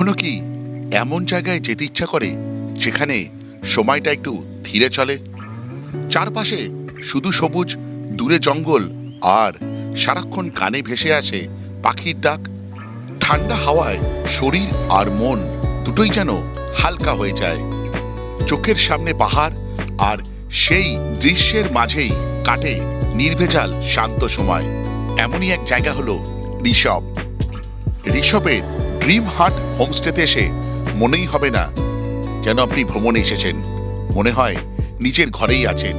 কখনো কি এমন জায়গায় যেতে ইচ্ছা করে যেখানে সময়টা একটু ধীরে চলে, চারপাশে শুধু সবুজ, দূরে জঙ্গল, আর সারাক্ষণ কানে ভেসে আসে পাখির ডাক? ঠান্ডা হাওয়ায় শরীর আর মন দুটোই যেন হালকা হয়ে যায়। চোখের সামনে পাহাড়, আর সেই দৃশ্যের মাঝেই কাটে নির্ভেজাল শান্ত সময়। এমনই এক জায়গা হলো ঋষভ। ঋষভের ড্রিম হাট হোমস্টেতে এসে মনেই হবে না যেন আপনি ভ্রমণে এসেছেন, মনে হয় নিজের ঘরেই আছেন।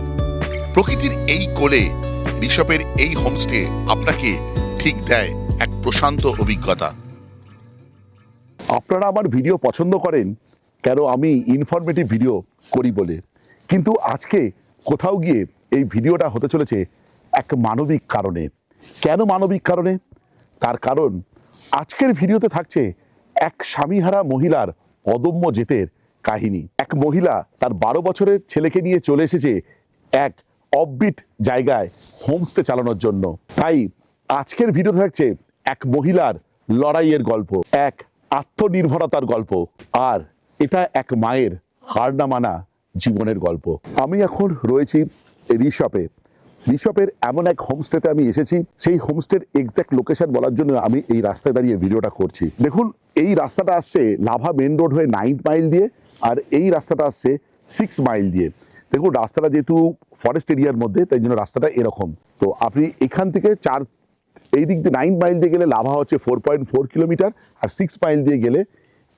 প্রকৃতির এই কোলে ঋষভের এই হোমস্টে আপনাকে ঠিক দেয় এক প্রশান্ত অভিজ্ঞতা। আপনারা আমার ভিডিও পছন্দ করেন কেন? আমি ইনফরমেটিভ ভিডিও করি বলে। কিন্তু আজকে কোথাও গিয়ে এই ভিডিওটা হতে চলেছে এক মানবিক কারণে। কেন মানবিক কারণে? তার কারণ আজকের ভিডিওতে থাকছে এক স্বামীহারা মহিলার অদম্য জেতের কাহিনী। এক মহিলা তার 12 বছরের ছেলেকে নিয়ে চলে এসেছে এক অফবিট জায়গায় হোমস্টে চালানোর জন্য। তাই আজকের ভিডিওতে থাকছে এক মহিলার লড়াইয়ের গল্প, এক আত্মনির্ভরতার গল্প, আর এটা এক মায়ের হার না মানা জীবনের গল্প। আমি এখন রয়েছি ঋষভের এমন এক হোমস্টেতে আমি এসেছি। সেই হোমস্টের এক্সাক্ট লোকেশন বলার জন্য আমি এই রাস্তায় দাঁড়িয়ে ভিডিওটা করছি। দেখুন, এই রাস্তাটা আসছে লাভা মেন রোড হয়ে 9 মাইল দিয়ে, আর এই রাস্তাটা আসছে 6 মাইল দিয়ে। দেখুন, রাস্তাটা যেহেতু ফরেস্ট এরিয়ার মধ্যে, তাই জন্য রাস্তাটা এরকম। তো আপনি এখান থেকে এই দিক দিয়ে 9 মাইল দিয়ে গেলে লাভা হচ্ছে 4.4 কিলোমিটার, আর 6 মাইল দিয়ে গেলে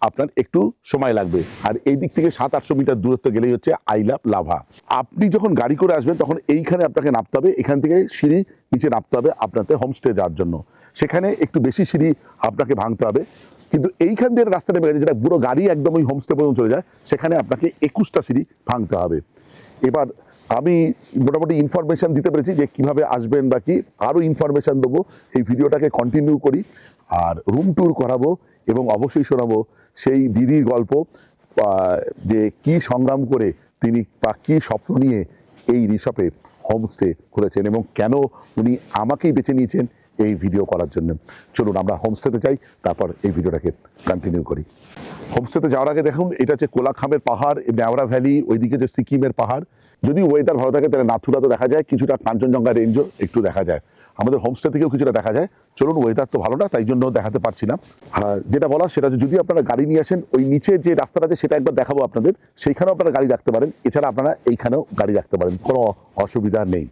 আপনার একটু সময় লাগবে। আর এই দিক থেকে 700-800 মিটার দূরত্ব গেলেই হচ্ছে আই লাভ লাভা। আপনি যখন গাড়ি করে আসবেন তখন এইখানে আপনাকে নামতে হবে, এখান থেকে সিঁড়ি নিচে নামতে হবে আপনাদের হোমস্টে যাওয়ার জন্য। সেখানে একটু বেশি সিঁড়ি আপনাকে ভাঙতে হবে, কিন্তু এইখান দিয়ে রাস্তা নেমে গেছে যেটা পুরো গাড়ি একদম ওই হোমস্টে পর্যন্ত চলে যায়, সেখানে আপনাকে 21টা সিঁড়ি ভাঙতে হবে। এবার আমি মোটামুটি ইনফরমেশন দিতে পেরেছি যে কিভাবে আসবেন বা কি, আরও ইনফরমেশন দেবো। এই ভিডিওটাকে কন্টিনিউ করি, আর রুম ট্যুর করাবো, এবং অবশ্যই শোনাবো সেই দিদির গল্প, যে কি সংগ্রাম করে তিনি বা কি স্বপ্ন নিয়ে এই ঋষভে হোমস্টে খুলেছেন, এবং কেন উনি আমাকেই বেছে নিয়েছেন এই ভিডিও করার জন্য। চলুন আমরা হোমস্টেতে যাই, তারপর এই ভিডিওটাকে কন্টিনিউ করি। হোমস্টেতে যাওয়ার আগে দেখুন, এটা হচ্ছে কোলাখামের পাহাড়, নেওড়া ভ্যালি, ওইদিকে যে সিকিমের পাহাড়। যদি ওয়েদার ভালো থাকে তাহলে নাথুলা তো দেখা যায়, কিছুটা কাঞ্চনজঙ্ঘা রেঞ্জও একটু দেখা যায়, আমাদের হোমস্টে থেকেও কিছুটা দেখা যায়। চলুন, ওয়েদার তো ভালো না, তাই জন্য দেখাতে পারছি না। যেটা বলার সেটা হচ্ছে, যদি আপনারা গাড়ি নিয়ে আসেন, ওই নিচে যে রাস্তাটা আছে সেটা একবার দেখাবো আপনাদের, সেইখানেও আপনারা গাড়ি রাখতে পারেন। এছাড়া আপনারা এইখানেও গাড়ি রাখতে পারেন, কোনো অসুবিধা নেই।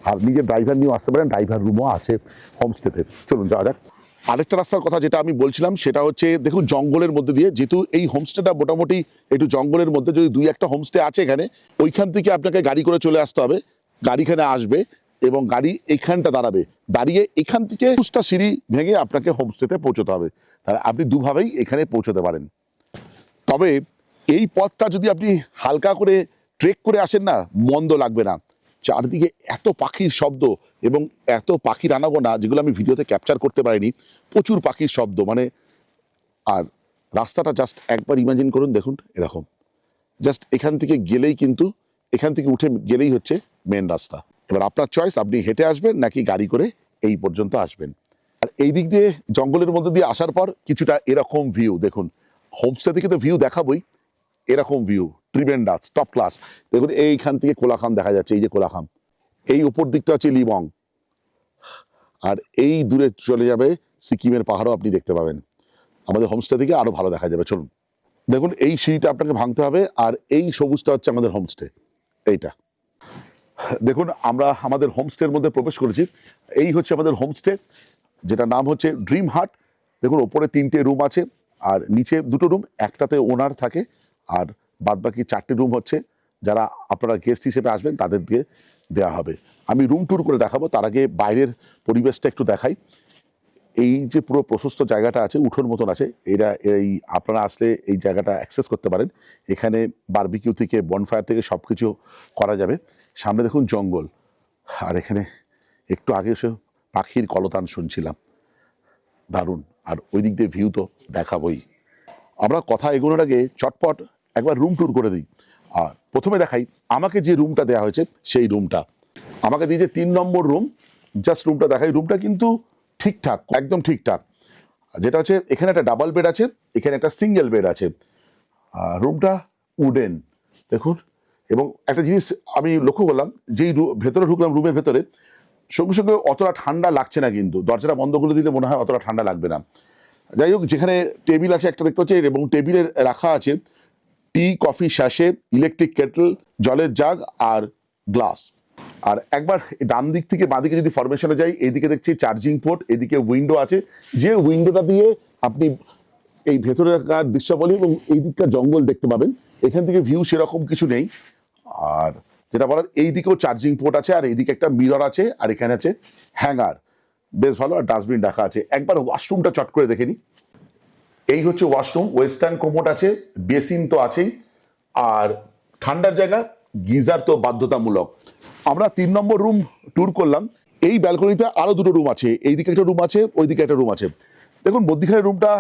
আর নিজের ড্রাইভার নিয়েও আসতে পারেন, ড্রাইভার রুমও আছে হোমস্টেতে। চলুন যাওয়া যাক। আরেকটা রাস্তার কথা যেটা আমি বলছিলাম সেটা হচ্ছে, দেখুন জঙ্গলের মধ্যে দিয়ে, যেহেতু এই হোমস্টেটা মোটামুটি একটু জঙ্গলের মধ্যে, যদি 2-1টা হোমস্টে আছে এখানে, ওইখান থেকে আপনাকে গাড়ি করে চলে আসতে হবে। গাড়িখানে আসবে এবং গাড়ি এইখানটা দাঁড়াবে, দাঁড়িয়ে এখান থেকে 21টা সিঁড়ি ভেঙে আপনাকে হোমস্টেতে পৌঁছতে হবে। তাহলে আপনি দুভাবেই এখানে পৌঁছতে পারেন। তবে এই পথটা যদি আপনি হালকা করে ট্রেক করে আসেন না, মন্দ লাগবে না। চারদিকে এত পাখির শব্দ এবং এত পাখির আনাগোনা, যেগুলো আমি ভিডিওতে ক্যাপচার করতে পারিনি। প্রচুর পাখির শব্দ, মানে, আর রাস্তাটা জাস্ট একবার ইমাজিন করুন, দেখুন এরকম। জাস্ট এখান থেকে গেলেই কিন্তু, এখান থেকে উঠে গেলেই হচ্ছে মেন রাস্তা। এবার আপনার চয়েস, আপনি হেঁটে আসবেন নাকি গাড়ি করে এই পর্যন্ত আসবেন। আর এই দিক দিয়ে জঙ্গলের মধ্যে দিয়ে আসার পর কিছুটা এরকম ভিউ দেখুন। হোমস্টে থেকে তো ভিউ দেখাবই, এরকম ভিউ ট্রিমেন্ডাস, টপ ক্লাস। দেখুন এইখান থেকে কোলাখাম দেখা যাচ্ছে, এই যে কোলাখাম, এই উপর দিকটা হচ্ছে লিবং, আর এই দূরে চলে যাবে সিকিমের পাহাড়ও আপনি দেখতে পাবেন। আমাদের হোমস্টে থেকে আরো ভালো দেখা যাবে। চলুন দেখুন, এই সিঁড়িটা আপনাকে ভাঙতে হবে, আর এই সবুজটা হচ্ছে আমাদের হোমস্টে। এইটা দেখুন, আমরা আমাদের হোমস্টের মধ্যে প্রবেশ করেছি। এই হচ্ছে আমাদের হোমস্টে, যেটা নাম হচ্ছে ড্রিম হাট। দেখুন, ওপরে 3টে রুম আছে, আর নিচে 2টো রুম, একটাতে ওনার থাকে, আর বাদবাকি 4টে রুম হচ্ছে যারা আপনারা গেস্ট হিসেবে আসবেন তাদেরকে দেওয়া হবে। আমি রুম ট্যুর করে দেখাবো, তার আগে বাইরের পরিবেশটা একটু দেখাই। এই যে পুরো প্রশস্ত জায়গাটা আছে, উঠোন মতন আছে, এই আপনারা আসলে এই জায়গাটা অ্যাক্সেস করতে পারেন। এখানে বারবিকিউ থেকে, বনফায়ার থেকে সব কিছু করা যাবে। সামনে দেখুন জঙ্গল, আর এখানে একটু আগে এসে পাখির কলতান শুনছিলাম, দারুণ। আর ওই দিক দিয়ে ভিউ তো দেখাবই। আমরা কথা এগোনোর আগে চটপট একবার রুম ট্যুর করে দিই। আর প্রথমে দেখাই আমাকে যে রুমটা দেওয়া হয়েছে, সেই রুমটা আমাকে দিয়েছে 3 নম্বর রুম। জাস্ট রুমটা দেখাই, রুমটা কিন্তু ঠিকঠাক, একদম ঠিকঠাক। যেটা হচ্ছে এখানে একটা ডাবল বেড আছে, এখানে একটা সিঙ্গেল বেড আছে। রুমটা উডেন দেখুন। এবং একটা জিনিস আমি লক্ষ্য করলাম, যেই ভেতরে ঢুকলাম রুমের ভেতরে, সঙ্গে সঙ্গে অতটা ঠান্ডা লাগছে না, কিন্তু দরজাটা বন্ধ করে দিলে মনে হয় অতটা ঠান্ডা লাগবে না। যাই হোক, যেখানে টেবিল আছে একটা দেখতে হচ্ছে, এবং টেবিলে রাখা আছে টি, কফি, স্যাশে, ইলেকট্রিক কেটল, জলের জাগ আর গ্লাস। আর একবার ডান দিক থেকে বাঁ দিকে যদি ফরমেশনে যাই, এইদিকে দেখছি চার্জিং পোর্ট, এদিকে উইন্ডো আছে, যে উইন্ডোটা দিয়ে আপনি এই ভেতরের দৃশ্যাবলী এবং এই দিককার জঙ্গল দেখতে পাবেন। এখান থেকে ভিউ সেরকম কিছু নেই। আর যেটা বলার, এই দিকেও চার্জিং পোর্ট আছে, আর এইদিকে একটা মিরর আছে, আর এখানে আছে হ্যাঙ্গার, বেশ ভালো। আর ডাস্টবিন রাখা আছে। একবার ওয়াশরুমটা চট করে দেখে নিই। এই হচ্ছে ওয়াশরুম, ওয়েস্টার্ন কোমোড আছে, বেসিন তো আছেই, আর ঠান্ডার জায়গা, গিজার তো বাধ্যতামূলক। আমরা 3 নম্বর রুম ট্যুর করলাম। এই ব্যালকনিতে আরো দুটো রুম আছে, এইদিকে একটা রুম আছে, ওইদিকে একটা রুম আছে। দেখুন মধ্যিখানে রুমটা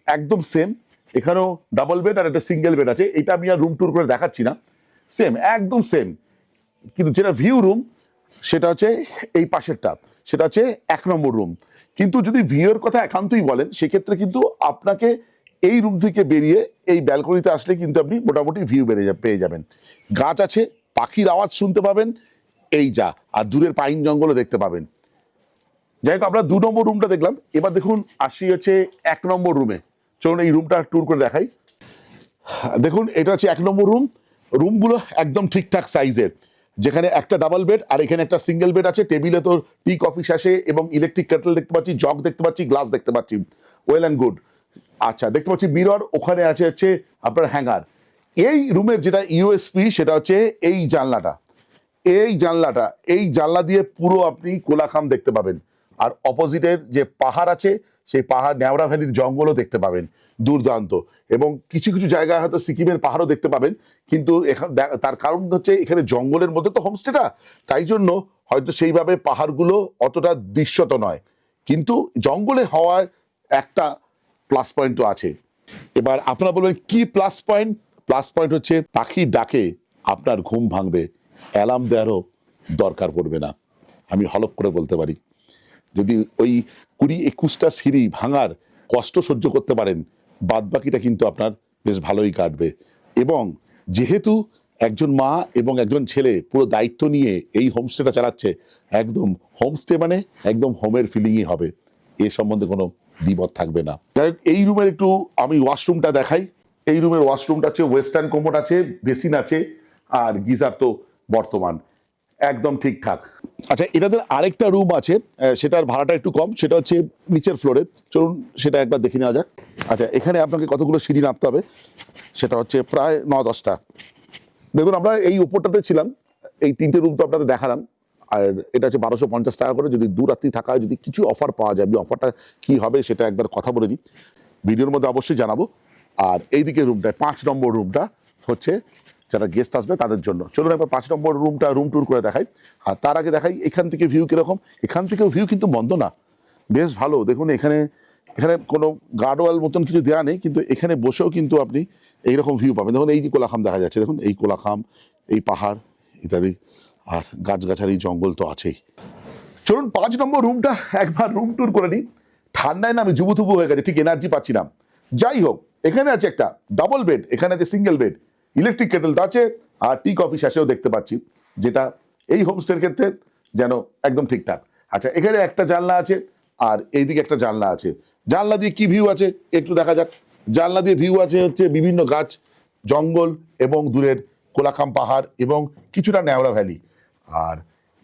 একদম সেম, এখানেও ডাবল বেড আর একটা সিঙ্গেল বেড আছে। এটা আমি আর রুম ট্যুর করে দেখাচ্ছি না, সেম একদম সেম। কিন্তু যেটা ভিউ রুম সেটা হচ্ছে এই পাশেরটা, সেটা হচ্ছে 1 নম্বর রুম। কিন্তু যদি ভিউয়ের কথা একান্তই বলেন, সেক্ষেত্রে কিন্তু আপনাকে এই রুম থেকে বেরিয়ে এই ব্যালকনিতে আসলে কিন্তু আপনি মোটামুটি ভিউ পেয়ে যাবেন। গাছ আছে, পাখির আওয়াজ শুনতে পাবেন, এই যা, আর দূরের পাইন জঙ্গলও দেখতে পাবেন। যাই হোক, আমরা 2 নম্বর রুমটা দেখলাম। এবার দেখুন আসি হচ্ছে 1 নম্বর রুমে। চলুন এই রুমটা ট্যুর করে দেখাই। দেখুন এটা হচ্ছে 1 নম্বর রুম। রুমগুলো একদম ঠিকঠাক সাইজের, যেখানে একটা ডাবল বেড আর এখানে একটা সিঙ্গেল বেড আছে। টেবিলে তো টি, কফি, স্যাশে এবং ইলেকট্রিক কেটল দেখতে পাচ্ছি, জগ দেখতে পাচ্ছি, গ্লাস দেখতে পাচ্ছি, ওয়েল অ্যান্ড গুড। আচ্ছা, দেখতে পাচ্ছি মিরর, ওখানে আছে হচ্ছে আপনার হ্যাঙ্গার। এই রুমের যেটা ইউএসপি সেটা হচ্ছে এই জানলাটা, এই জানলা দিয়ে পুরো আপনি কোলাখাম দেখতে পাবেন। আর অপোজিটের যে পাহাড় আছে, সেই পাহাড়, ন্যাওড়া ভ্যালির জঙ্গলও দেখতে পাবেন, দুর্দান্ত। এবং কিছু কিছু জায়গায় হয়তো সিকিমের পাহাড়ও দেখতে পাবেন, কিন্তু তার কারণ হচ্ছে এখানে জঙ্গলের মধ্যে তো হোমস্টেটা, তাই জন্য হয়তো সেইভাবে পাহাড়গুলো অতটা দৃশ্যত নয়, কিন্তু জঙ্গলে হওয়ার একটা প্লাস পয়েন্ট তো আছে। এবার আপনারা বলবেন কি প্লাস পয়েন্ট? প্লাস পয়েন্ট হচ্ছে পাখির ডাকে আপনার ঘুম ভাঙবে, অ্যালার্ম দেওয়ারও দরকার পড়বে না। আমি হলপ করে বলতে পারি, যদি ওই 20-21টা সিঁড়ি ভাঙার কষ্ট সহ্য করতে পারেন, বাদ বাকিটা কিন্তু আপনার বেশ ভালোই কাটবে। এবং যেহেতু একজন মা এবং একজন ছেলে পুরো দায়িত্ব নিয়ে এই হোমস্টেটা চালাচ্ছে, একদম হোমস্টে মানে একদম হোমের ফিলিংই হবে, এ সম্বন্ধে কোনো দ্বিমত থাকবে না। যাই হোক, এই রুমের একটু আমি ওয়াশরুমটা দেখাই। এই রুমের ওয়াশরুমটা হচ্ছে ওয়েস্টার্ন কোমোড আছে, বেসিন আছে, আর গিজার তো বর্তমান একদম ঠিকঠাক। আচ্ছা, এটাদের আরেকটা রুম আছে, সেটার ভাড়াটা একটু কম, সেটা হচ্ছে নিচের ফ্লোরে। চলুন সেটা একবার দেখে নেওয়া যাক। আচ্ছা, এখানে আপনাকে কতগুলো সিঁড়ি নামতে হবে, সেটা হচ্ছে প্রায় 9-10টা। দেখুন আমরা এই উপরটাতে ছিলাম, এই 3টে রুম তো আপনাদের দেখালাম। আর এটা হচ্ছে 1250 টাকা করে, যদি 2 রাত্রি থাকা হয়, যদি কিছু অফার পাওয়া যায়। আমি অফারটা কি হবে সেটা একবার কথা বলে নিই, ভিডিওর মধ্যে অবশ্যই জানাবো। আর এইদিকে রুমটা 5 নম্বর রুমটা হচ্ছে যারা গেস্ট আসবে তাদের জন্য। চলুন একবার 5 নম্বর রুমটা রুম ট্যুর করে দেখাই। আর তার আগে দেখাই এখান থেকে ভিউ কিরকম। এখান থেকেও ভিউ কিন্তু মন্দ না, বেশ ভালো। দেখুন এখানে কোনো গার্ডওয়াল মতন কিছু দেওয়া নেই, কিন্তু এখানে বসেও কিন্তু আপনি এইরকম ভিউ পাবেন। দেখুন এই যে কোলাখাম দেখা যাচ্ছে, দেখুন এই কোলাখাম, এই পাহাড় ইত্যাদি, আর গাছগাছালি জঙ্গল তো আছেই। চলুন 5 নম্বর রুমটা একবার রুম ট্যুর করে নিই। ঠান্ডায় না আমি জুবুথুবু হয়ে গেছে, ঠিক এনার্জি পাচ্ছি না। যাই হোক, এখানে আছে একটা ডাবল বেড, এখানে আছে সিঙ্গেল বেড, ইলেকট্রিক কেটল তো আছে, আর টি, কফি, স্যাশেও দেখতে পাচ্ছি, যেটা এই হোমস্টের ক্ষেত্রে যেন একদম ঠিকঠাক। আচ্ছা, এখানে একটা জানলা আছে, আর এইদিকে একটা জানলা আছে। জানলা দিয়ে কি ভিউ আছে একটু দেখা যাক। জানলা দিয়ে ভিউ আছে হচ্ছে বিভিন্ন গাছ, জঙ্গল এবং দূরের কোলাখাম পাহাড় এবং কিছুটা ন্যাওড়া ভ্যালি। আর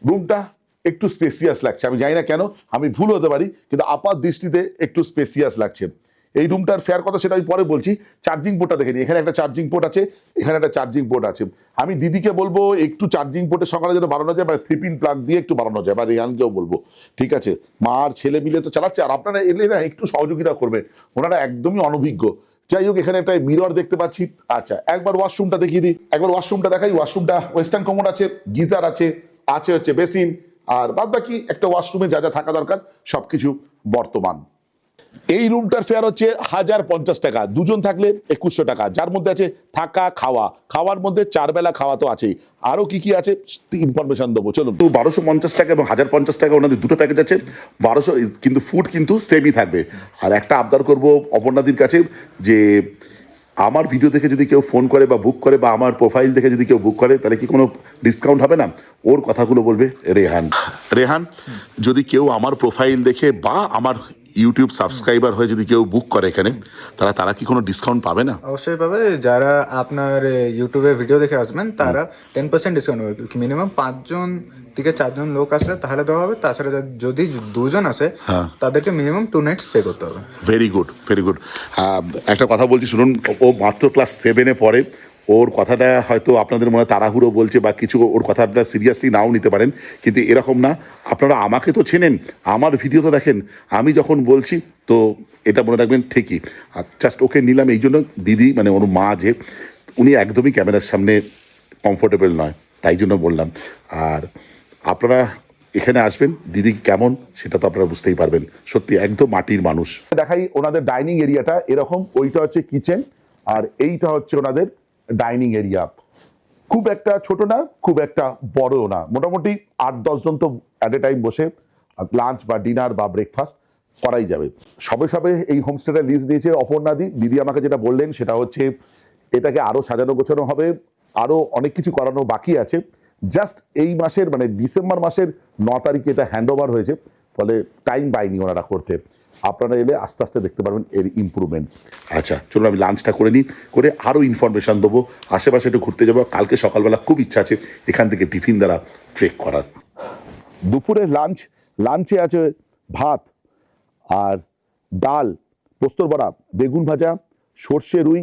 রুমটা একটু স্পেসিয়াস লাগছে, আমি জানি না কেন, আমি ভুল হতে পারি, কিন্তু আপাত দৃষ্টিতে একটু স্পেসিয়াস লাগছে। এই রুমটার ফেয়ার কথা সেটা আমি পরে বলছি। চার্জিং পোর্টটা দেখে নিই, এখানে একটা চার্জিং পোর্ট আছে, এখানে একটা চার্জিং পোর্ট আছে। আমি দিদিকে বলবো একটু চার্জিং পোর্টের সংখ্যাটা যেন বাড়ানো যায়, বা 3 পিন প্লাগ দিয়ে একটু বাড়ানো যায়, বা রেহানকেও বলবো। ঠিক আছে, মা আর ছেলে মিলে তো চালাচ্ছে, আর আপনারা এলে না একটু সহযোগিতা করবেন, ওনারা একদমই অনভিজ্ঞ। যাই হোক, এখানে একটা মিরর দেখতে পাচ্ছি। আচ্ছা, একবার ওয়াশরুমটা দেখিয়ে দিই, একবার ওয়াশরুমটা দেখাই। ওয়াশরুমটা ওয়েস্টার্ন কোমোড আছে, গিজার আছে, আছে হচ্ছে বেসিন, আর বাদ বাকি একটা ওয়াশরুমে যা যা থাকা দরকার সবকিছু বর্তমান। এই রুমটার ফেয়ার হচ্ছে 1050 টাকা, দুজন থাকলে 2100 টাকা, যার মধ্যে আছে থাকা খাওয়া, খাওয়ার মধ্যে 4 বেলা খাওয়া তো আছেই, আরো কি কি আছে ইনফরমেশন দেবো চলুন। তো 1250 টাকা এবং 1050 টাকা ওনাদের দুটো প্যাকেজ আছে, 1200, কিন্তু ফুড কিন্তু সেমই থাকবে। আর একটা আবদার করবো অপর্ণাদির কাছে, যে আমার ভিডিও দেখে যদি কেউ ফোন করে বা বুক করে, বা আমার প্রোফাইল দেখে যদি কেউ বুক করে, তাহলে কি কোনো ডিসকাউন্ট হবে না? ওর কথাগুলো বলবে রেহান। রেহান, যদি কেউ আমার প্রোফাইল দেখে বা আমার ইউটিউব সাবস্ক্রাইবার হয়ে যদি কেউ বুক করে এখানে, তারা কি কোনো ডিসকাউন্ট পাবে না? অবশ্যই পাবে। যারা আপনার ইউটিউবে ভিডিও দেখে আসবেন তারা 10% ডিসকাউন্ট পাবে। মিনিমাম 5জন থেকে 4জন লোক আসলে তাহলে দেওয়া হবে। তাছাড়া যদি 2জন আসে তাদেরকে মিনিমাম 2 নাইট স্টে করতে হবে। Very good, very good. একটা কথা বলছি শুনুন, ও মাত্র ক্লাস 7-এ পড়ে। ওর কথাটা হয়তো আপনাদের মনে তাড়াহুড়ো বলছে বা কিছু, ওর কথাটা সিরিয়াসলি নাও নিতে পারেন, কিন্তু এরকম না। আপনারা আমাকে তো চেনেন, আমার ভিডিও তো দেখেন, আমি যখন বলছি তো এটা মনে রাখবেন ঠিকই। আর জাস্ট ওকে নিলাম এই জন্য, দিদি মানে ওর মা যে, উনি একদমই ক্যামেরার সামনে কমফোর্টেবল নয়, তাই জন্য বললাম। আর আপনারা এখানে আসবেন, দিদি কেমন সেটা তো আপনারা বুঝতেই পারবেন, সত্যি একদম মাটির মানুষ। দেখাই ওনাদের ডাইনিং এরিয়াটা এরকম, ওইটা হচ্ছে কিচেন আর এইটা হচ্ছে ওনাদের ডাইনিং এরিয়া। খুব একটা ছোট না, খুব একটা বড়ও না, মোটামুটি 8-10 জন তো অ্যাট এ টাইম বসে লাঞ্চ বা ডিনার বা ব্রেকফাস্ট করাই যাবে। সবে সবে এই হোমস্টেটার লিস্ট দিয়েছে অপর্ণাদি। দিদি আমাকে যেটা বললেন সেটা হচ্ছে এটাকে আরো সাজানো গোছানো হবে, আরো অনেক কিছু করানো বাকি আছে। জাস্ট এই মাসের মানে ডিসেম্বর মাসের 9 তারিখে এটা হ্যান্ড ওভার হয়েছে, ফলে টাইম পাইনি ওনারা করতে। আপনারা এলে আস্তে আস্তে দেখতে পারবেন এর ইমপ্রুভমেন্ট। আচ্ছা চলুন আমি লাঞ্চটা করে নিই, করে আরও ইনফরমেশান দেবো, আশেপাশে একটু ঘুরতে যাবো। কালকে সকালবেলা খুব ইচ্ছা আছে এখান থেকে টিফিন দ্বারা ট্রেক করার। দুপুরের লাঞ্চে আছে ভাত আর ডাল, পোস্তর বড়া, বেগুন ভাজা, সর্ষে রুই,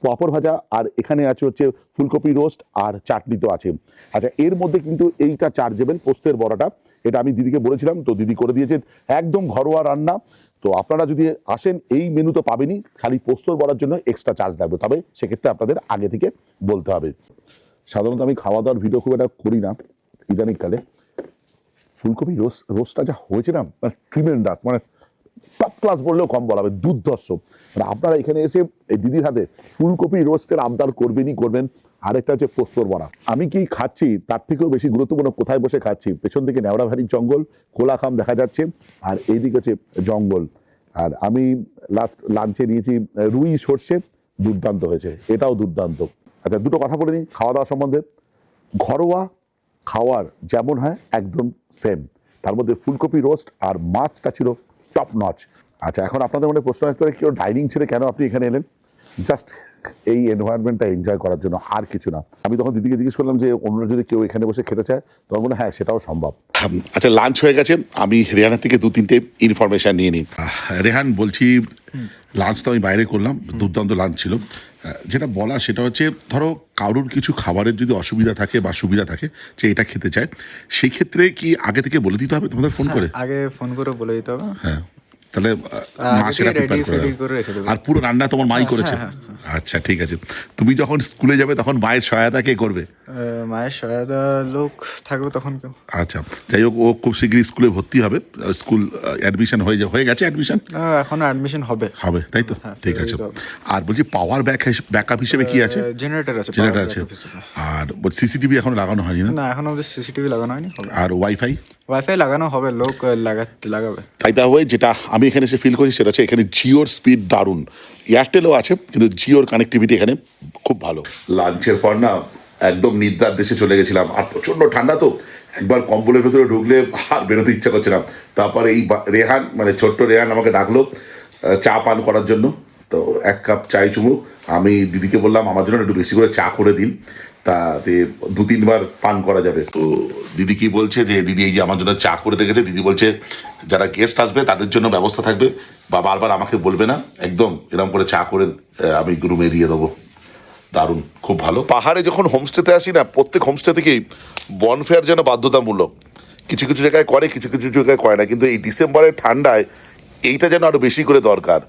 পাঁপড় ভাজা, আর এখানে আছে হচ্ছে ফুলকপি রোস্ট আর চাটনি তো আছে। আচ্ছা এর মধ্যে কিন্তু এইটা চার্জেবল, পোস্তের বড়াটা, এটা আমি দিদিকে বলেছিলাম তো দিদি করে দিয়েছেন, একদম ঘরোয়া রান্না। তো আপনারা যদি আসেন এই মেনু তো পাবেনই, খালি পোস্তর বড়ার জন্য এক্সট্রা চার্জ লাগবে, তবে সেক্ষেত্রে আপনাদের আগে থেকে বলতে হবে। সাধারণত আমি খাওয়া দাওয়ার ভিডিও খুব একটা করি না ইদানিংকালে। ফুলকপি রোস্টটা যা হয়েছে না, মানে ট্রিমেন্ডাস, মানে টপ ক্লাস বললেও কম বলা হবে, দুর্ধর্ষ। মানে আপনারা এখানে এসে এই দিদির হাতে ফুলকপি রোস্টের আবদার করবেনই করবেন। আরেকটা হচ্ছে পোস্তর বড়া। আমি কি খাচ্ছি তার থেকেও বেশি গুরুত্বপূর্ণ কোথায় বসে খাচ্ছি। পেছন দিকে নেওড়াভারি জঙ্গল, কোলাখাম দেখা যাচ্ছে, আর এইদিকে হচ্ছে জঙ্গল। আর আমি লাস্ট লাঞ্চে নিয়েছি রুই সর্ষে, দুর্দান্ত হয়েছে, এটাও দুর্দান্ত। আচ্ছা দুটো কথা বলে নিই খাওয়া দাওয়া সম্বন্ধে। ঘরোয়া খাওয়ার যেমন হয় একদম সেম, তার মধ্যে ফুলকপি রোস্ট আর মাছটা ছিল টপ নচ। আচ্ছা এখন আপনাদের মনে প্রশ্ন আসতে পারে কেউ ডাইনিং ছেড়ে কেন আপনি এখানে এলেন? জাস্ট এই এনভায়রনমেন্টটা এনজয় করার জন্য, আর কিছু না। আমি তখন দিদিকে জিজ্ঞেস করলাম যে অন্যরা যদি কেউ এখানে বসে খেতে চায়, তখন বলে হ্যাঁ সেটাও সম্ভব। আচ্ছা লাঞ্চ হয়ে গেছে, আমি রেহানের থেকে 2-3টে ইনফরমেশন নিয়ে নিই। রেহান বলছি, লাঞ্চ তো আমি বাইরে করলাম, দুর্দান্ত লাঞ্চ ছিল। যেটা বলা সেটা হচ্ছে, ধরো কারোর কিছু খাবারের যদি অসুবিধা থাকে বা সুবিধা থাকে যে এটা খেতে চায়, সেই ক্ষেত্রে কি আগে থেকে বলে দিতে হবে তোমাদের ফোন করে? আগে ফোন করে বলে দিতে হবে। হ্যাঁ তাহলে মা সেটা প্রিপেয়ার করে দেবে। আর পুরো রান্না তোমার মাই করেছে? আচ্ছা ঠিক আছে। তুমি যখন স্কুলে যাবে তখন মায়ের সহায়তা কে করবে? মায়ের সহায়তা লোক থাকবে তখন কেউ। আচ্ছা যাই হোক, ও খুব শীঘ্রই স্কুলে ভর্তি হবে, স্কুল অ্যাডমিশন হয়ে গেছে অ্যাডমিশন? এখনো অ্যাডমিশন হবে, তাই তো? ঠিক আছে। আর বলছি পাওয়ার ব্যাকআপ হিসেবে কি আছে? জেনারেটর আছে। আর সিসিটিভি এখন লাগানো হয়নি না? না এখন আমাদের সিসিটিভি লাগানো হয়নি। আর ওয়াইফাই লাগানো হবে, লোক লাগাবে। তাই তা হয়। যেটা আমি এখানে এসে ফিল করছি সেটা হচ্ছে এখানে জিওর স্পিড দারুণ, এয়ারটেলও আছে কিন্তু জিওর কানেক্টিভিটি এখানে খুব ভালো। লাঞ্চের পর না একদম নিদ্রার দেশে চলে গেছিলাম, আর প্রচণ্ড ঠান্ডা তো একবার কম্বলের ভেতরে ঢুকলে আর বেরোতে ইচ্ছা করছিলাম। তারপরে এই রেহান মানে ছোট্ট রেহান আমাকে ডাকলো চা পান করার জন্য। তো 1 কাপ চাই চুমুক, আমি দিদিকে বললাম আমার জন্য একটু বেশি করে চা করে দিন, তাতে 2-3 বার পান করা যাবে। তো দিদি কি বলছে যে দিদি এই যে আমার জন্য চা করে রেখেছে, দিদি বলছে যারা গেস্ট আসবে তাদের জন্য ব্যবস্থা থাকবে, বা বারবার আমাকে বলবে না, একদম এরকম করে চা করে আমি রুমে দিয়ে দেবো। দারুণ, খুব ভালো। পাহাড়ে যখন হোমস্টেতে আসি না, প্রত্যেক হোমস্টে থেকেই বনফেয়ার যেন বাধ্যতামূলক। কিছু কিছু জায়গায় করে, কিছু কিছু জায়গায় করে না, কিন্তু এই ডিসেম্বরের ঠান্ডায় এইটা যেন আরো বেশি করে দরকার।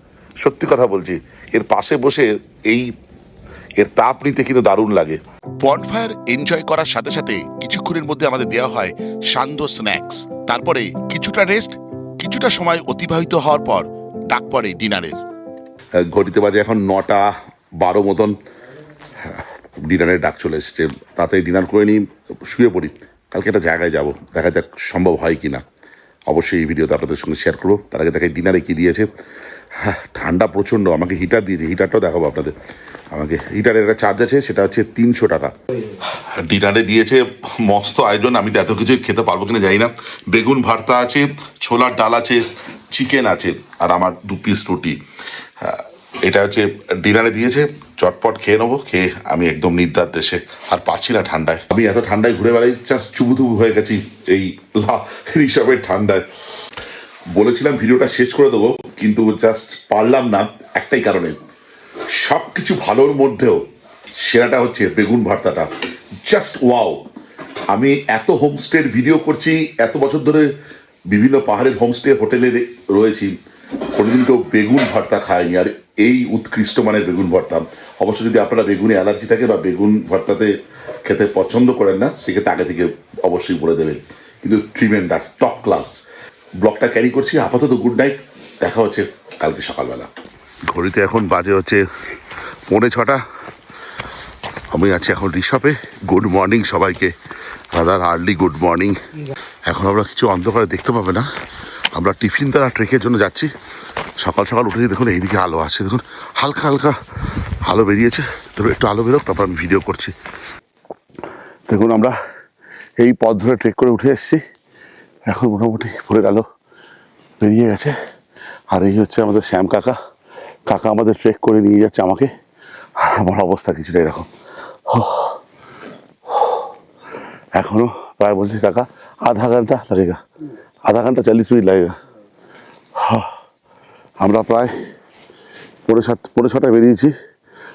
সত্যি কথা বলছি, এর পাশে বসে এর তাপ নিতে কিন্তু দারুণ লাগে। বনফায়ার এনজয় করার সাথে সাথে কিছুক্ষণের মধ্যে আমাদের দেওয়া হয় সান্ধ্য স্ন্যাক্স, তারপরে কিছুটা রেস্ট, কিছুটা সময় অতিবাহিত হওয়ার পর ডাক পড়ে ডিনারের। ঘড়িতে বাজে এখন 9:12 মতন। ডিনারের ডাক চলে এসছে, তাড়াতাড়ি ডিনার করে নিই, শুয়ে পড়ি। কালকে একটা জায়গায় যাব, দেখা যাক সম্ভব হয় কি না। অবশ্যই এই ভিডিওতে আপনাদের সঙ্গে শেয়ার করবো। তার আগে দেখে ডিনারে কী দিয়েছে। হ্যাঁ, ঠান্ডা প্রচণ্ড, আমাকে হিটার দিয়েছে, হিটারটাও দেখাবো আপনাদের। আমাকে হিটারের একটা চার্জ আছে, সেটা হচ্ছে 300 টাকা। ডিনারে দিয়েছে মস্ত আয়োজন, আমি তো এত কিছু খেতে পারবো কিনা জানি না। বেগুন ভর্তা আছে, ছোলার ডাল আছে, চিকেন আছে, আর আমার 2 পিস রুটি। এটা হচ্ছে ডিনারে দিয়েছে, চটপট খেয়ে নেবো। খেয়ে আমি একদম নিদ্রার দেশে, আর পারছি না ঠান্ডায়। আমি এত ঠান্ডায় ঘুরে বেড়াই, জাস্ট চুবুথুবু হয়ে গেছি এই ঋষভের ঠান্ডায়। বলেছিলাম ভিডিওটা শেষ করে দেবো, কিন্তু জাস্ট পারলাম না একটাই কারণে। সব কিছু ভালোর মধ্যেও সেরাটা হচ্ছে বেগুন ভর্তাটা, জাস্ট ওয়াও। আমি এত হোমস্টের ভিডিও করছি, এত বছর ধরে বিভিন্ন পাহাড়ের হোমস্টে হোটেলে রয়েছি, কোনোদিন কেউ বেগুন ভর্তা খায়নি, আর এই উৎকৃষ্ট মানের বেগুন ভর্তা। অবশ্য যদি আপনারা বেগুনে অ্যালার্জি থাকে বা বেগুন ভর্তাতে খেতে পছন্দ করেন না, সেক্ষেত্রে আগে থেকে অবশ্যই বলে দেবেন। কিন্তু ট্রিমেন্ডাস, টপ ক্লাস। ব্লগটা ক্যারি করছি, আপাতত গুড নাইট, দেখা হচ্ছে কালকে সকালবেলা। ঘড়িতে এখন বাজে হচ্ছে 5:45। আমি আছি এখন ঋষভে। গুড মর্নিং সবাইকে, রাদার আর্লি গুড মর্নিং। এখন আমরা কিছু অন্ধকারে দেখতে পাবে না, আমরা টিফিন দ্বারা ট্রেকের জন্য যাচ্ছি। সকাল সকাল উঠেছি, দেখুন এইদিকে আলো আছে, দেখুন হালকা হালকা আলো বেরিয়েছে। তবে একটু আলো বেরোক, তারপর আমি ভিডিও করছি। দেখুন আমরা এই পথ ধরে ট্রেক করে উঠে এসেছি। এখন মোটামুটি ভোরের আলো বেরিয়ে গেছে। আর এই হচ্ছে আমাদের শ্যাম কাকা। কাকা আমাদের ট্রেক করে নিয়ে যাচ্ছে আমাকে, আর আমার অবস্থা কিছুটা এরকম। এখনো প্রায় বলছি কাকা আধা ঘন্টা লাগেগা, আধা ঘন্টা 40 মিনিট লাগেগা। আমরা প্রায় 5:45 বেরিয়েছি,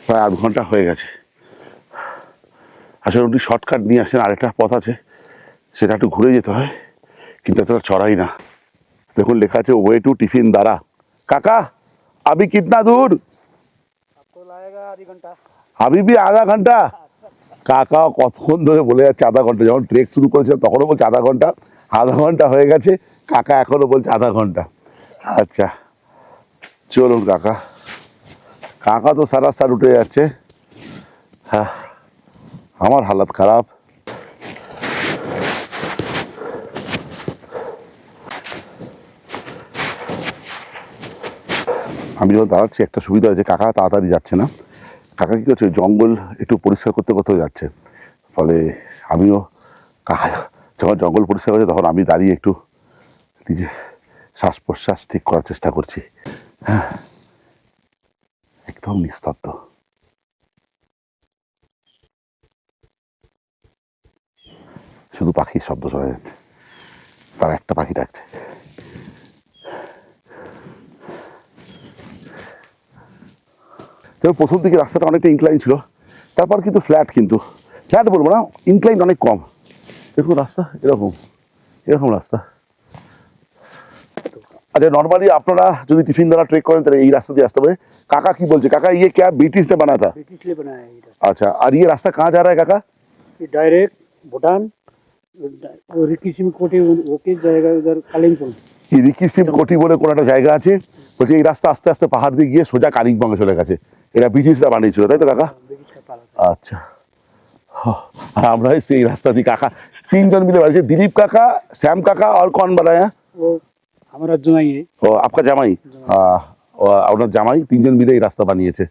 প্রায় আধ ঘন্টা হয়ে গেছে। আসলে উনি শর্টকাট নিয়ে আসেন, আরেকটা পথ আছে, সেটা একটু ঘুরে যেতে হয়, কিন্তু এতটা চড়াই না। দেখুন লেখা আছে ওয়ে টু টিফিন দ্বারা। কাকা अभी कितना दूर? आपको लगेगा आधी घंटा। अभी भी आधा घंटा? কাকা কতক্ষণ ধরে বলে যাচ্ছে আধা ঘন্টা। যখন ট্রেক শুরু করেছিলাম তখনও বলছে আধা ঘন্টা হয়ে গেছে। কাকা এখনো বলছে আধা ঘন্টা। আচ্ছা চলুন কাকা। কাকা তো সারাস্তার উঠে যাচ্ছে। হ্যাঁ, আমার হালত খারাপ। আমি যখন দাঁড়াচ্ছি একটা সুবিধা হয়েছে, কাকা তাড়াতাড়ি যাচ্ছে না। কাকা কী করছে, জঙ্গল একটু পরিষ্কার করতে করতেও যাচ্ছে। ফলে আমিও কাকা যখন জঙ্গল পরিষ্কার করছে তখন আমি দাঁড়িয়ে একটু নিজে শ্বাস প্রশ্বাস ঠিক করার চেষ্টা করছি। হ্যাঁ, একদম নিস্তব্ধ। শুধু পাখির শব্দ শোনা যাচ্ছে, তার একটা পাখি ডাকছে। তবে প্রথম দিকে রাস্তাটা অনেকটা ইনক্লাইন ছিল, তারপর কিন্তু ফ্ল্যাট বলবো না, ইনক্লাইন অনেক কম। দেখুন রাস্তা এরকম রাস্তা। আচ্ছা নর্মালি আপনারা যদি টিফিন দ্বারা ট্রেক करें তাহলে এই রাস্তা দিয়ে আসতে হবে। काका की बोलते काका ये क्या ब्रिटिश ने बना था? ब्रिटिश ने बनाया है ये रास्ता। अच्छा, और ये रास्ता कहाँ जा रहा है काका? ये डायरेक्ट भूटान और रिकिसिम कोटी होके जाएगा उधर कालिम्पोंग। এই রিকিসিম কোটি বলে কোনো একটা জায়গা আছে, বলছে এই রাস্তা আস্তে আস্তে পাহাড় দিয়ে গিয়ে সোজা কালিম্পংয়ে চলে গেছে। এটা ব্রিটিশরা বানিয়েছিল, তাই তো কাকা? ब्रिटिश का पाला था। আচ্ছা, আর আমরা এসে এই রাস্তা দিয়ে কাকা 3 জন মিলে বানিয়েছে। দিলীপ কাকা, শ্যাম কাকা और कौन बनाया? वो हमारा जुआई है। ও আপনার জামাই? আপনার জামাই 3 জন মিলে এই রাস্তা বানিয়েছে।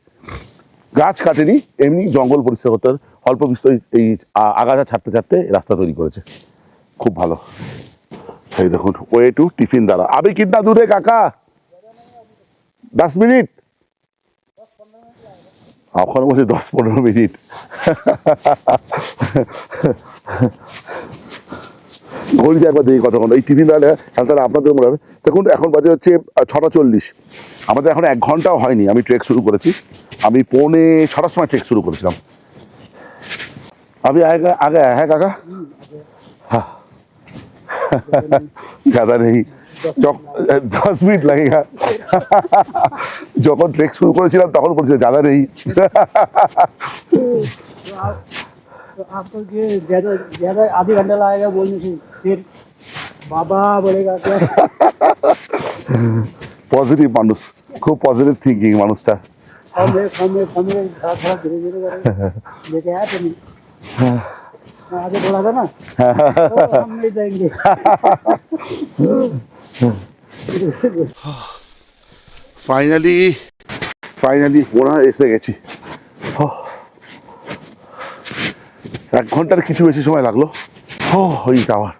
গাছ কাটেনি, এমনি জঙ্গল পরিষ্কার করতে অল্প বিস্তর এই আগাছা ছাড়তে ছাড়তে রাস্তা তৈরি করেছে। খুব ভালো। এই দেখুন ওয়ে টু টিফিন দ্বারা। আবে কিতনা দূর है কাকা? 10 মিনিট? এখন বলছে 10-15 মিনিট। ঘড়িতে একবার দেখি কতক্ষণ এই টিফিন দ্বারা। তাহলে আপনাদের মনে হবে। দেখুন এখন বাজে হচ্ছে 6:40। আমাদের এখন 1 ঘন্টাও হয়নি আমি ট্রেক শুরু করেছি। আমি 6:45 সময় ট্রেক শুরু করেছিলাম। अभी आएगा आ गया है काका? हाँ ज़्यादा नहीं, 10 মিনিট लगेगा। যখন ট্রেক শুরু করেছিলাম তখন বলছিল ज़्यादा नहीं। तो आपको ये ज्यादा आधी घंटा लगेगा बोलने से, फिर बाबा बोलेगा क्या? পজিটিভ মানুষ, খুব পজিটিভ থিঙ্কিং মানুষটা। हमें थोड़ा धीरे धीरे लेके आया तो नहीं आगे बढ़ा था ना तो हम नहीं जाएंगे। ফাইনালি ওরা এসে গেছি। 1 ঘন্টার কিছু বেশি সময় লাগলো। ওই টাওয়ার,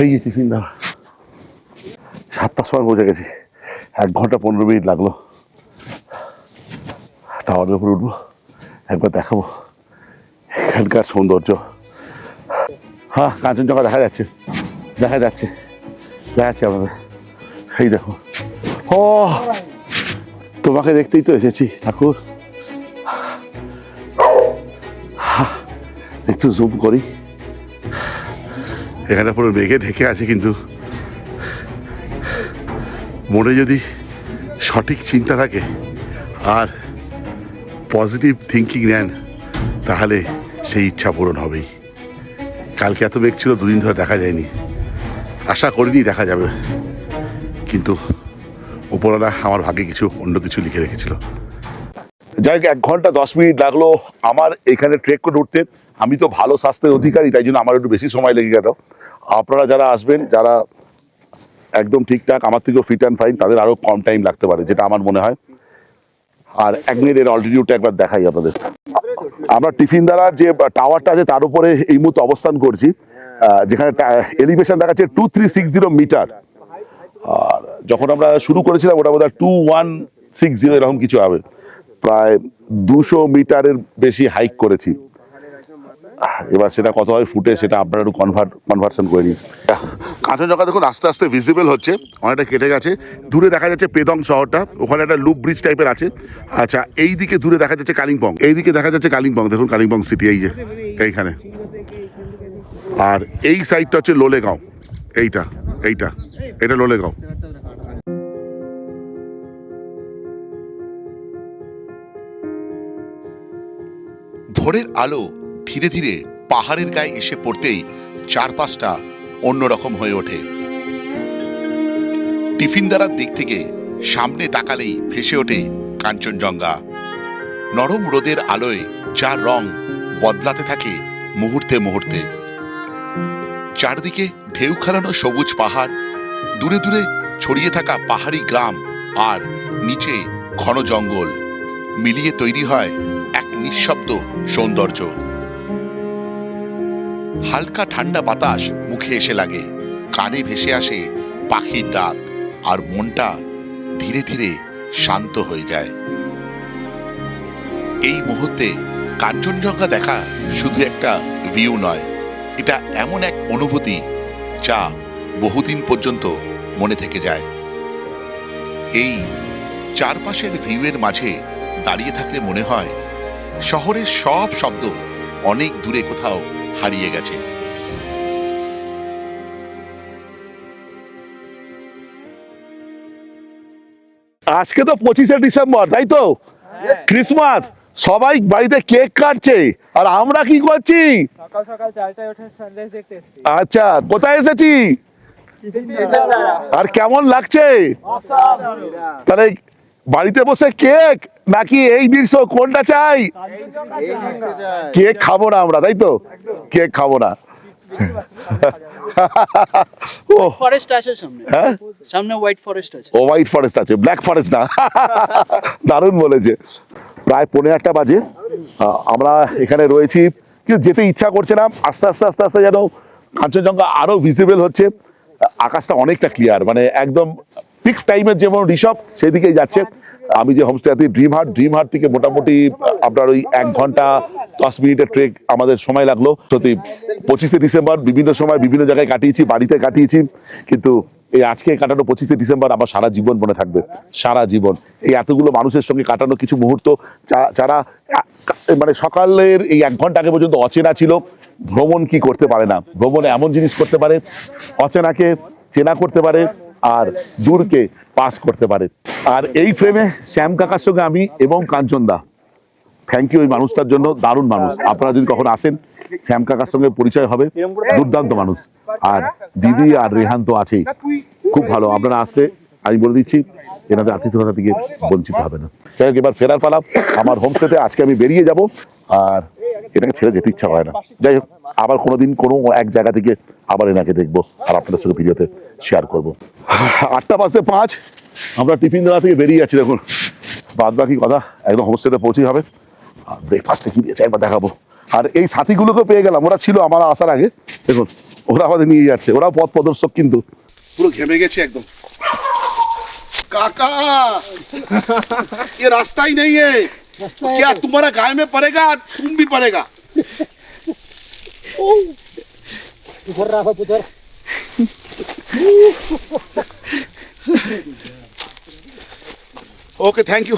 এই যে টিফিন দাওয়া, 7টার সময় পৌঁছে গেছি, 1 ঘন্টা 15 মিনিট লাগলো। টাওয়ারের উপরে উঠবো, একবার দেখাবো এখানকার সৌন্দর্য। হ্যাঁ, কাঞ্চনজঙ্ঘা দেখা যাচ্ছে আপনাদের, এই দেখো। তোমাকে দেখতেই তো এসেছি ঠাকুর। একটু জুম করি, এখানে পুরো মেঘে ঢেকে আছে, কিন্তু মনে যদি সঠিক চিন্তা থাকে আর পজিটিভ থিঙ্কিং নেন, তাহলে সেই ইচ্ছা পূরণ হবেই। কালকে এত মেঘ ছিল, 2 দিন ধরে দেখা যায়নি, আশা করিনি দেখা যাবে, কিন্তু উপরওয়ালা আমার ভাগ্যে অন্য কিছু লিখে রেখেছিল। যাই হোক, 1 ঘন্টা 10 মিনিট লাগলো আমার এখানে ট্রেক করে উঠতে। আমি তো ভালো স্বাস্থ্যের অধিকারী, তাই জন্য আমার একটু বেশি সময় লেগে গেল। আপনারা যারা আসবেন, যারা একদম ঠিকঠাক আমার থেকেও ফিট অ্যান্ড ফাইন, তাদের আরো কম টাইম লাগতে পারে, যেটা আমার মনে হয়। আর 1 মিনিটের অল্টিটিউডটা একবার দেখাই আপনাদের। আমরা টিফিন দ্বারার যে টাওয়ারটা আছে তার উপরে এই মুহূর্তে অবস্থান করছি, যেখানে এলিভেশন দেখাচ্ছে 2360 মিটার। আর যখন আমরা শুরু করেছিলাম ওটা বোধহয় 2160 এরকম কিছু হবে, প্রায় 200 মিটারের বেশি হাইক করেছি। এবার সেটা কত হয় ফুটে, সেটা আপনারা একটু কনভার্সন করে নিন। কাঞ্চনজঙ্ঘা দেখুন আস্তে আস্তে ভিজিবল হচ্ছে, অনেকটা কেটে গেছে। দূরে দেখা যাচ্ছে পেদং শহরটা, ওখানে একটা লুপ ব্রিজ টাইপের আছে। আচ্ছা, এই দিকে দূরে দেখা যাচ্ছে কালিম্পং, এইদিকে দেখা যাচ্ছে কালিম্পং, দেখুন কালিম্পং সিটি এই যে এইখানে। আর এই সাইডটা হচ্ছে লোলেগাঁও, এটা লোলেগাঁও। ভোরের আলো ধীরে ধীরে পাহাড়ের গায়ে এসে পড়তেই চারপাশটা অন্যরকম হয়ে ওঠে। টিফিন দ্বারার দিক থেকে সামনে তাকালেই ভেসে ওঠে কাঞ্চনজঙ্ঘা। নরম রোদের আলোয় যার রং বদলাতে থাকে মুহূর্তে মুহূর্তে। চারদিকে ঢেউ খেলানো সবুজ পাহাড়, দূরে দূরে ছড়িয়ে থাকা পাহাড়ি গ্রাম, আর নিচে ঘন জঙ্গল মিলিয়ে তৈরি হয় এক নিঃশব্দ সৌন্দর্য। হালকা ঠান্ডা বাতাস মুখে এসে লাগে, কানে ভেসে আসে পাখির ডাক, আর মনটা ধীরে ধীরে শান্ত হয়ে যায়। এই মুহূর্তে কাঞ্চনজঙ্ঘা দেখা শুধু একটা ভিউ নয়, এটা এমন এক অনুভূতি যা বহুদিন পর্যন্ত মনে থেকে যায়। এই চারপাশের ভিউয়ের মাঝে দাঁড়িয়ে থাকলে মনে হয় শহরের সব শব্দ অনেক দূরে কোথাও হারিয়ে গেছে। আজকে তো 25শে ডিসেম্বর, তাই তো? ক্রিসমাস, সবাই বাড়িতে কেক কাটছে, আর আমরা কি করছি? সকাল সকাল 4টায় উঠে সানরাইজ দেখতে এসেছি। আচ্ছা, কোথায় এসেছি আর কেমন লাগছে? তাহলে বাড়িতে বসে কেক নাকি এই দৃশ্য, কোনটা চাই? কেক খাবো না আমরা, তাই তো? কেক খাবো না। ও ফরেস্ট আছে সামনে, হ্যাঁ, সামনে হোয়াইট ফরেস্ট আছে। ও হোয়াইট ফরেস্ট আছে, ব্ল্যাক ফরেস্ট না। দারুণ বলেছে। প্রায় 8:45 বাজে, আমরা এখানে রয়েছি, কিন্তু যেতে ইচ্ছা করছে না। আস্তে আস্তে আস্তে আস্তে যেন কাঞ্চনজঙ্ঘা আরো ভিজিবল হচ্ছে, আকাশটা অনেকটা ক্লিয়ার, মানে একদম ফিক্স টাইমের যেমন ঋষভ সেদিকেই যাচ্ছে। আমি যে হোমস্টে আছি ড্রিম হার্ট থেকে মোটামুটি আপনার ওই 1 ঘন্টা 10 মিনিটের ট্রেক আমাদের সময় লাগলো। সত্যি 25শে ডিসেম্বর বিভিন্ন সময় বিভিন্ন জায়গায় কাটিয়েছি, বাড়িতে কাটিয়েছি, কিন্তু এই আজকে কাটানো 25শে ডিসেম্বর আমার সারা জীবন মনে থাকবে, সারা জীবন। এই এতগুলো মানুষের সঙ্গে কাটানো কিছু মুহূর্ত, যারা মানে সকালের এই 1 ঘন্টা আগে পর্যন্ত অচেনা ছিল। ভ্রমণ কি করতে পারে না, ভ্রমণে এমন জিনিস করতে পারে, অচেনাকে চেনা করতে পারে, আর দূরকে পাস করতে পারে। আর এই ফ্রেমে শ্যাম কাকার সঙ্গে আমি এবং কাঞ্চনদা থ্যাংক ইউ ওই মানুষটার জন্য, দারুণ মানুষ। আপনারা যদি কখন আসেন শ্যাম কাকার সঙ্গে পরিচয় হবে, দুর্দান্ত মানুষ। আর দিদি আর রেহান তো আছেই, খুব ভালো। আপনারা আসলে আমি বলে দিচ্ছি এনাদের আতিথ্যতা থেকে বঞ্চিত হবে না। যাই হোক, এবার ফেরার পালা আমার হোমস্টেতে। আজকে আমি বেরিয়ে যাব, আর এটাকে ছেড়ে যেতে ইচ্ছা হয় না। যাই হোক, আবার কোনোদিন কোনো এক জায়গা থেকে আবার এনাকে দেখবো আর আপনাদের সঙ্গে ভিডিওতে শেয়ার করবো। 8:05 আমরা টিফিন দেওয়া থেকে বেরিয়ে যাচ্ছি। দেখুন, বাদ বাকি কথা একদম হোমস্টেতে পৌঁছে হবে। আর ব্রেকফাস্টে কি দিয়েছে একবার দেখাবো। আর এই সাথীগুলোকে পেয়ে গেলাম, ওরা ছিল আমার আসার আগে। দেখুন, ওরা আমাদের নিয়ে যাচ্ছে, ওরা পথ প্রদর্শক, কিন্তু পুরো ঘেমে গেছে একদম। काका ये रास्ता ही नहीं है, क्या तुम्हारा गाय में पड़ेगा, तुम भी पड़ेगा। पुछर राखो पुछर। Okay, thank you.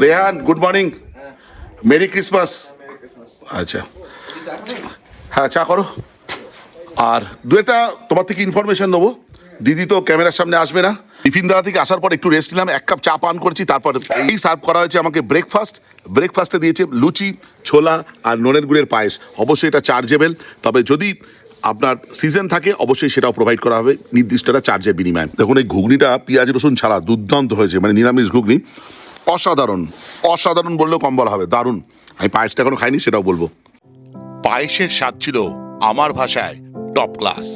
Rehan, good morning, merry Christmas. আচ্ছা, হ্যাঁ চা করো। আর দু একটা তোমার থেকে ইনফরমেশন নেবো। দিদি তো ক্যামেরার সামনে আসবে না। টিফিন দেওয়া থেকে আসার পর একটু রেস্ট নিলাম, 1 কাপ চা পান করছি। তারপর এই সার্ভ করা হয়েছে আমাকে ব্রেকফাস্ট। ব্রেকফাস্টে দিয়েছে লুচি, ছোলা আর নোনের গুড়ের পায়েস। অবশ্যই এটা চার্জেবল, তবে যদি আপনার সিজন থাকে অবশ্যই সেটাও প্রোভাইড করা হবে নির্দিষ্ট একটা চার্জের বিনিময়ে। দেখুন, এই ঘুগনিটা পেঁয়াজ রসুন ছাড়া দুর্দান্ত হয়েছে, মানে নিরামিষ ঘুগনি। অসাধারণ, অসাধারণ বললেও কম বলা হবে, দারুণ। আমি পায়েসটা এখনো খাইনি, সেটাও বলবো। পায়েসের স্বাদ ছিল আমার ভাষায় টপ ক্লাস।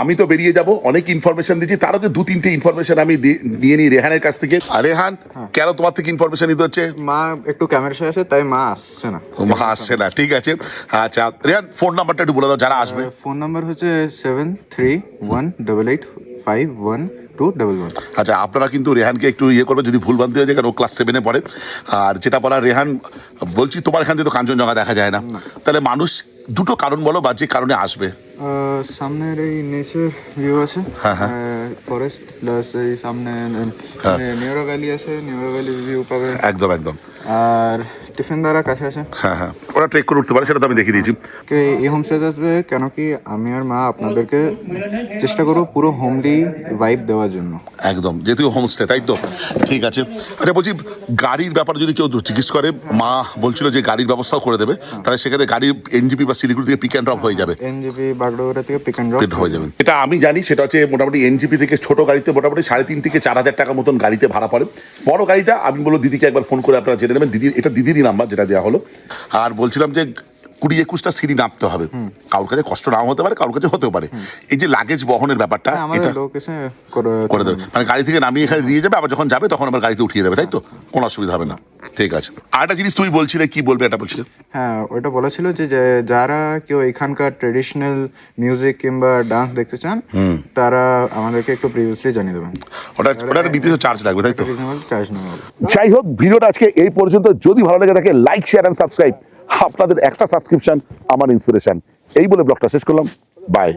আমি তো বেরিয়ে যাব, অনেক ইনফরমেশন দিচ্ছি, তার আগে 2-3টে ইনফরমেশন আমি নিয়ে নিই রেহানের কাছ থেকে। আর রেহান, কেন তোমার থেকে ইনফরমেশন নিতে হচ্ছে? মা একটু ক্যামেরার সাথে আছে, তাই মা আসছে না। মা আসছে না, ঠিক আছে। আচ্ছা রেহান, ফোন নাম্বারটা একটু বলে দাও যারা আসবে। ফোন নাম্বার হচ্ছে 7318851211। আচ্ছা, আপনারা কিন্তু রেহানকে একটু ইয়ে করবে যদি ভুল বানতে হয়ে যায়, কারণ ও ক্লাস 7-এ পড়ে। আর যেটা বলার রেহান, বলছি তোমার এখান থেকে তো কাঞ্চনজঙ্ঘা দেখা যায় না, তাহলে মানুষ দুটো কারণ বলো বা যে কারণে আসবে। সামনের এই নেচার ভিউ আছে, ফরেস্ট, প্লাস এই সামনে নিউরো ভ্যালি আছে, নিউরো ভ্যালি ভিউ পাবে একদম একদম। আর টিফিন দ্বারা কাছে আছে। হ্যাঁ, ওরা ট্রেক করে উঠতে পারে, সেটা তো আমি দেখিয়ে দিয়েছি। এই হোমস্টেতে আসবে কেন কি আমি আর মা আপনাদেরকে চেষ্টা করবো পুরো হোমলি ভাইব দেওয়ার জন্য। একদম, যেহেতু হোমস্টে, তাই তো, ঠিক আছে। আচ্ছা বলছি, গাড়ির ব্যাপারে যদি কেউ জিজ্ঞেস করে, মা বলছিল যে গাড়ির ব্যবস্থাও করে দেবে, তাহলে সেখানে গাড়ি এনজিপি বা শিলিগুড়ি থেকে পিক অ্যান্ড ড্রপ হয়ে যাবে। এনজিপি বাগডোগরা থেকে পিক অ্যান্ড ড্রপ হয়ে যাবে, এটা আমি জানি। সেটা হচ্ছে মোটামুটি এনজিপি থেকে ছোট গাড়িতে মোটামুটি 3,500 থেকে 4,000 টাকা মতন গাড়িতে ভাড়া পড়ে। বড় গাড়িটা আমি বলবো দিদিকে একবার ফোন করে আপনারা জেনে নেবেন। দিদির, এটা দিদিরই নাম্বার যেটা দেওয়া হলো। আর বলছিলাম যে 20-21টা সিঁড়ি নামতে হবে। কারোর কাছে কষ্ট নাও হতে পারে, কারোর কাছে হতেও পারে। এই যে লাগেজ বহনের ব্যাপারটা, এটা লোক এসে করে দেবে, মানে গাড়ি থেকে নামিয়ে এখানে দিয়ে যাবে, আবার যখন যাবে তখন আবার গাড়িতে উঠিয়ে দেবে, তাই তো? কোনো অসুবিধা হবে না, ঠিক আছে। আর একটা জিনিস তুমি বলছিলে, কি বলবে এটা বলছিলে? হ্যাঁ, ওইটা বলেছিল যে যারা কেউ এখানকার ট্রেডিশনাল মিউজিক কিংবা ডান্স দেখতে চান, তারা আমাদেরকে একটু প্রিভিয়াসলি জানিয়ে দেবেন। ওটা একটা নির্দিষ্ট চার্জ লাগবে, তাই তো? চার্জ নেওয়া হবে। যাই হোক, ভিডিওটা আজকে এই পর্যন্ত। যদি ভালো লেগে থাকে লাইক, শেয়ার এন্ড সাবস্ক্রাইব। আপনাদের একটা সাবস্ক্রিপশন আমার ইন্সপিরেশন। এই বলে ব্লগটা শেষ করলাম। বাই।